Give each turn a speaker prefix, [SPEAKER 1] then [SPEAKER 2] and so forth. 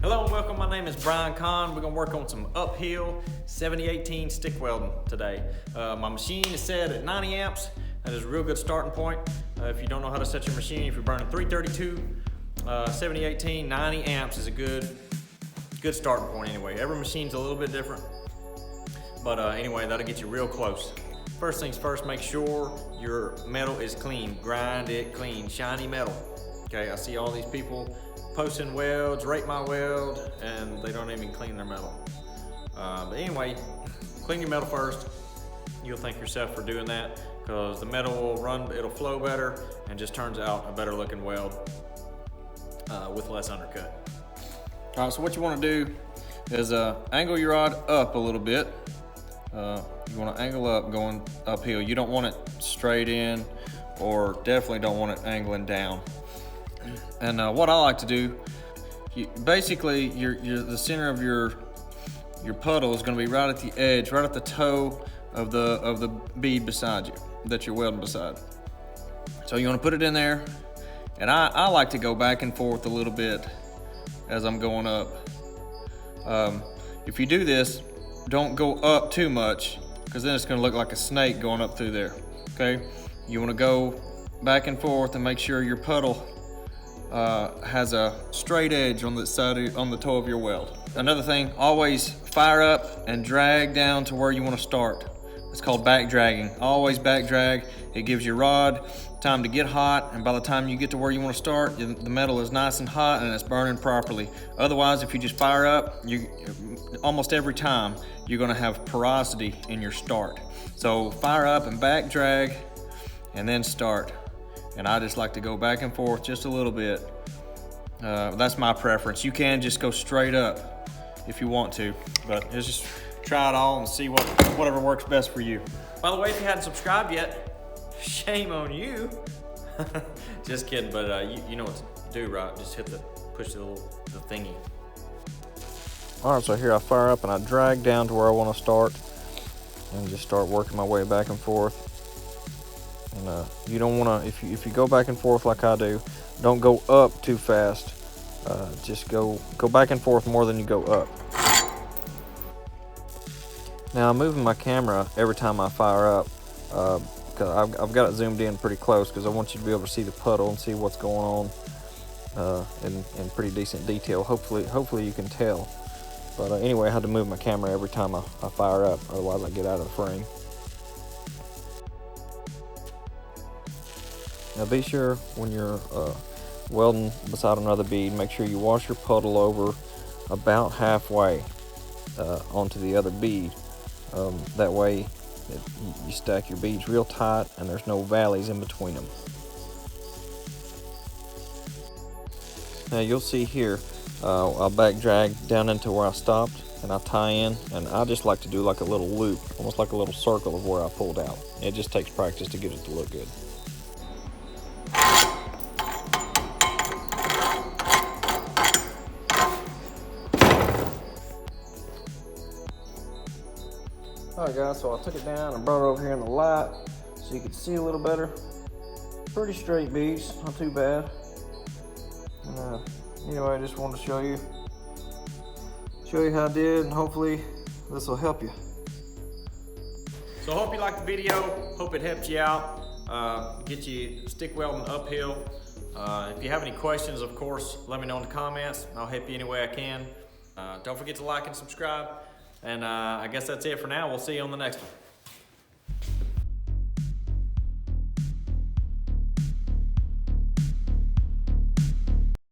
[SPEAKER 1] Hello and welcome, my name is Brian Kahn. We're gonna work on some uphill 7018 stick welding today. My machine is set at 90 amps. That is a real good starting point. If you don't know how to set your machine, if you're burning 332, 7018, 90 amps is a good starting point anyway. Every machine's a little bit different, but anyway, that'll get you real close. First things first, make sure your metal is clean. Grind it clean, shiny metal. Okay, I see all these people posting welds, rate my weld, and they don't even clean their metal. But anyway, clean your metal first. You'll thank yourself for doing that because the metal will run, it'll flow better, and just turns out a better looking weld with less undercut. All right, so what you want to do is angle your rod up a little bit. You want to angle up going uphill. You don't want it straight in, or definitely don't want it angling down. And what I like to do, basically the center of your puddle is going to be right at the edge, right at the toe of the bead beside you that you're welding beside. So you want to put it in there, and I like to go back and forth a little bit as I'm going up. If you do this, don't go up too much, because then it's going to look like a snake going up through there. Okay, you want to go back and forth and make sure your puddle has a straight edge on the side on the toe of your weld. Another thing, always fire up and drag down to where you want to start. It's called back dragging. Always back drag. It gives your rod time to get hot, and by the time you get to where you want to start, the metal is nice and hot and it's burning properly. Otherwise, if you just fire up, almost every time you're going to have porosity in your start. So fire up and back drag and then start. And I just like to go back and forth just a little bit. That's my preference. You can just go straight up if you want to, but just try it all and see whatever works best for you. By the way, if you hadn't subscribed yet, shame on you. Just kidding, but you know what to do, right? Just push the thingy.
[SPEAKER 2] All right, so here I fire up and I drag down to where I want to start and just start working my way back and forth. And you don't want to, if you go back and forth like I do, don't go up too fast. Just go back and forth more than you go up. Now I'm moving my camera every time I fire up, because I've got it zoomed in pretty close, because I want you to be able to see the puddle and see what's going on in pretty decent detail. Hopefully you can tell. But anyway, I had to move my camera every time I fire up, otherwise I get out of the frame. Now be sure when you're welding beside another bead, make sure you wash your puddle over about halfway onto the other bead. That way you stack your beads real tight and there's no valleys in between them. Now you'll see here, I'll back drag down into where I stopped and I tie in, and I just like to do like a little loop, almost like a little circle of where I pulled out. It just takes practice to get it to look good. Alright guys, so I took it down and brought it over here in the light so you could see a little better. Pretty straight beads, not too bad. Anyway, I just wanted to show you how I did, and hopefully this will help you.
[SPEAKER 1] So I hope you liked the video, hope it helped you out, get you stick welding uphill. If you have any questions, of course, let me know in the comments. I'll help you any way I can. Don't forget to like and subscribe. And I guess that's it for now. We'll see you on the next one.